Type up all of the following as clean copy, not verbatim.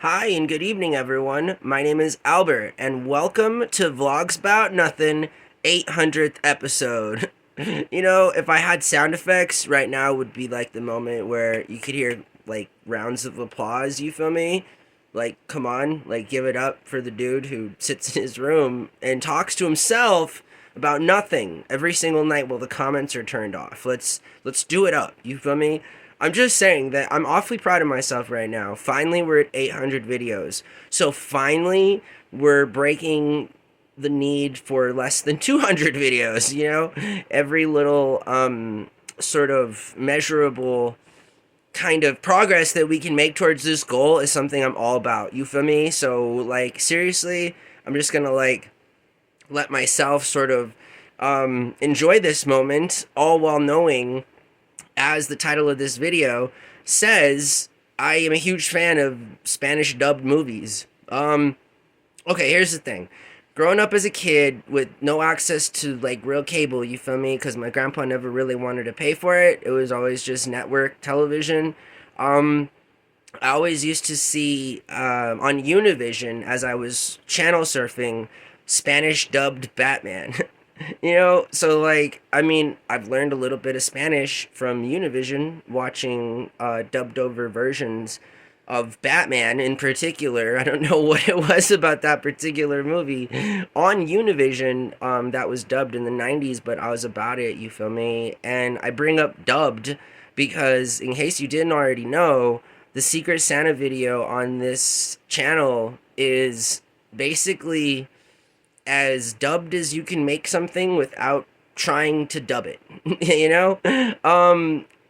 Hi and good evening, everyone. My name is Albert, and welcome to Vlogs About Nothing 800th episode. If I had sound effects, right now would be like the moment where you could hear like rounds of applause, you feel me? Like, come on, like, give it up for the dude who sits in his room and talks to himself about nothing every single night while the comments are turned off. Let's do it up. You feel me? I'm just saying that I'm awfully proud of myself right now. Finally, we're at 800 videos. So finally, we're breaking the need for less than 200 videos, Every little sort of measurable kind of progress that we can make towards this goal is something I'm all about. You feel me? So like seriously, I'm just going to like let myself sort of enjoy this moment all while knowing, as the title of this video says, I am a huge fan of Spanish dubbed movies. Okay, here's the thing. Growing up as a kid with no access to like real cable, you feel me? Because my grandpa never really wanted to pay for it. It was always just network television. Um, I always used to see on Univision as I was channel surfing Spanish dubbed Batman. So like, I mean, I've learned a little bit of Spanish from Univision watching dubbed over versions of Batman in particular. I don't know what it was about that particular movie on Univision that was dubbed in the 90s, but I was about it, you feel me? And I bring up dubbed because, in case you didn't already know, the Secret Santa video on this channel is basically as dubbed as you can make something without trying to dub it. you know?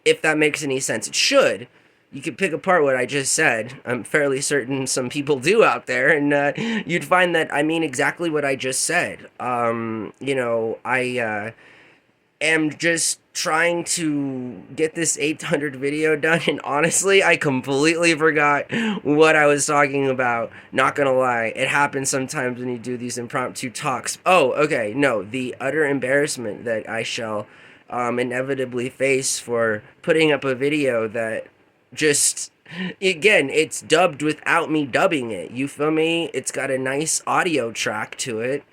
If that makes any sense. It should. You could pick apart what I just said. I'm fairly certain some people do out there, and you'd find that I mean exactly what I just said. I am just trying to get this 800 video done, and honestly I completely forgot what I was talking about. Not gonna lie, it happens sometimes when you do these impromptu talks. Oh, okay, no, the utter embarrassment that I shall inevitably face for putting up a video that just, again, it's dubbed without me dubbing it, you feel me? It's got a nice audio track to it,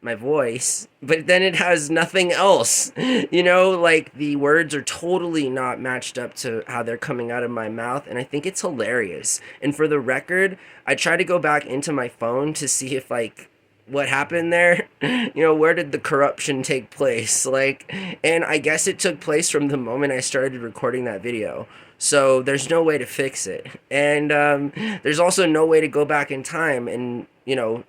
my voice, but then it has nothing else. Like the words are totally not matched up to how they're coming out of my mouth, and I think it's hilarious. And for the record, I try to go back into my phone to see if like what happened there. Where did the corruption take place? Like, and I guess it took place from the moment I started recording that video. So there's no way to fix it. And there's also no way to go back in time and,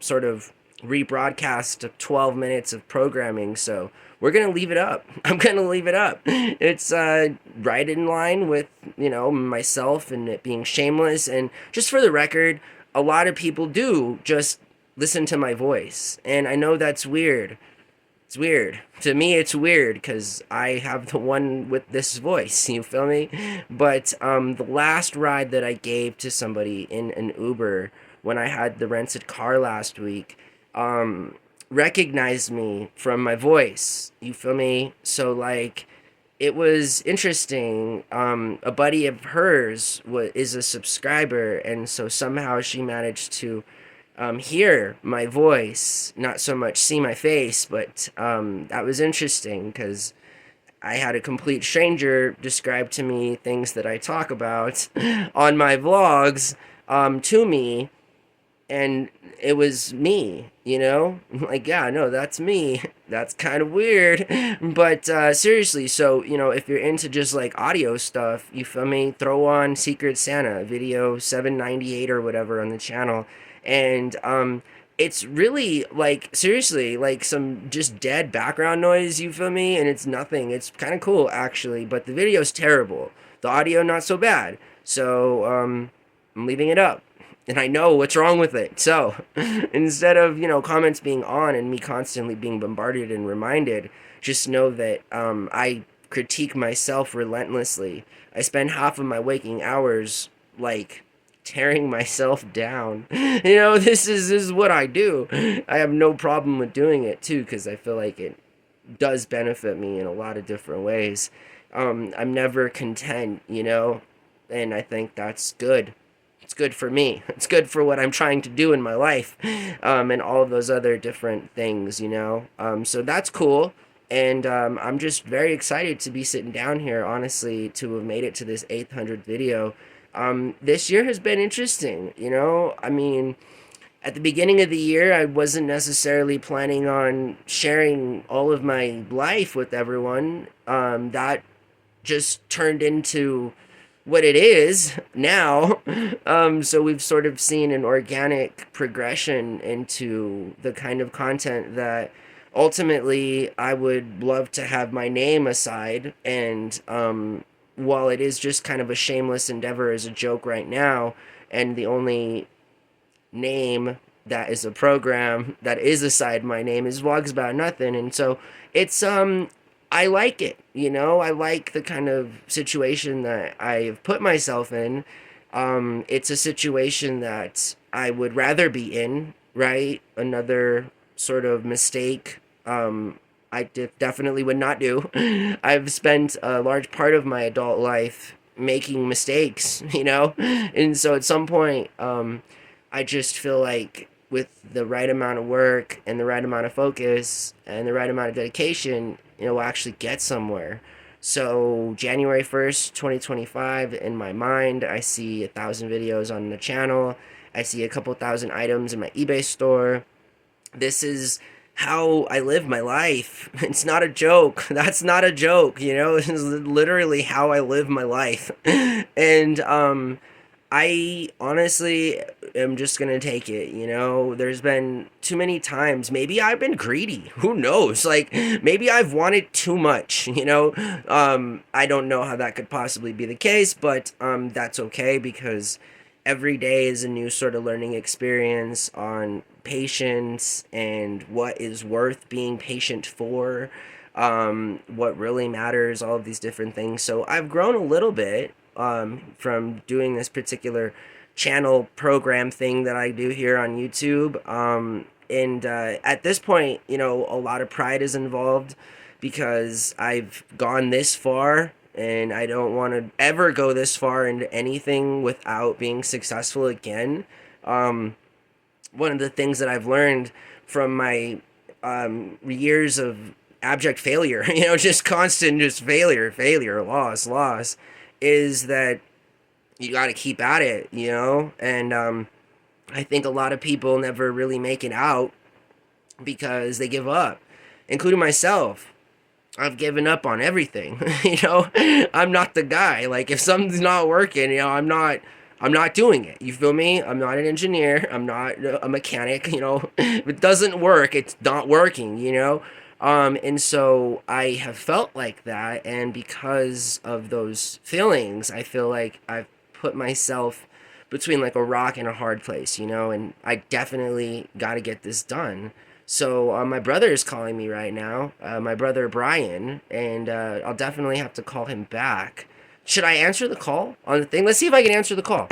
sort of rebroadcast 12 minutes of programming. So we're going to leave it up. I'm going to leave it up. It's right in line with, myself and it being shameless. And just for the record, a lot of people do just listen to my voice. And I know that's weird. It's weird. To me, it's weird because I have the one with this voice, you feel me? But the last ride that I gave to somebody in an Uber when I had the rented car last week, recognized me from my voice. You feel me? So like, it was interesting. A buddy of hers is a subscriber, and so somehow she managed to hear my voice, not so much see my face, but that was interesting because I had a complete stranger describe to me things that I talk about on my vlogs to me, and it was me, like, yeah, no, that's me. That's kind of weird. But seriously, so if you're into just like audio stuff, you feel me, throw on Secret Santa video 798 or whatever on the channel, and it's really like, seriously, like some just dead background noise, you feel me, and it's nothing. It's kind of cool actually, but the video's terrible, the audio not so bad. So I'm leaving it up, and I know what's wrong with it. So instead of, comments being on and me constantly being bombarded and reminded, just know that I critique myself relentlessly. I spend half of my waking hours like tearing myself down. This is what I do. I have no problem with doing it too because I feel like it does benefit me in a lot of different ways. I'm never content, and I think that's good. it's good for me. It's good for what I'm trying to do in my life, and all of those other different things, you know. So that's cool. And I'm just very excited to be sitting down here, honestly, to have made it to this 800th video. This year has been interesting, you know. I mean, at the beginning of the year, I wasn't necessarily planning on sharing all of my life with everyone. That just turned into what it is now. So we've sort of seen an organic progression into the kind of content that ultimately I would love to have my name aside. And while it is just kind of a shameless endeavor as a joke right now, and the only name that is a program that is aside my name is Vlogs About Nothing. And so it's I like it, you know. I like the kind of situation that I've put myself in. It's a situation that I would rather be in, right? Another sort of mistake definitely would not do. I've spent a large part of my adult life making mistakes, you know? And so at some point, I just feel like with the right amount of work and the right amount of focus and the right amount of dedication, you know, we'll actually get somewhere. So January 1st, 2025, in my mind, I see 1,000 videos on the channel. I see a couple thousand items in my eBay store. This is how I live my life. It's not a joke. That's not a joke, you know? It's literally how I live my life. And I honestly am just gonna take it, you know? There's been too many times, maybe I've been greedy. Who knows? Like, maybe I've wanted too much, you know? I don't know how that could possibly be the case, but that's okay because every day is a new sort of learning experience on patience and what is worth being patient for, what really matters, all of these different things. So I've grown a little bit from doing this particular channel program thing that I do here on YouTube. And at this point, you know, a lot of pride is involved because I've gone this far and I don't want to ever go this far into anything without being successful again. One of the things that I've learned from my years of abject failure, you know, just constant, just failure, loss, is that you got to keep at it, you know? And I think a lot of people never really make it out because they give up, including myself. I've given up on everything, you know? I'm not the guy. Like, if something's not working, you know, I'm not doing it. You feel me? I'm not an engineer. I'm not a mechanic, you know? If it doesn't work, it's not working, you know? And so I have felt like that, and because of those feelings, I feel like I've put myself between like a rock and a hard place, you know, and I definitely got to get this done. So my brother is calling me right now, my brother Brian, and I'll definitely have to call him back. Should I answer the call on the thing? Let's see if I can answer the call.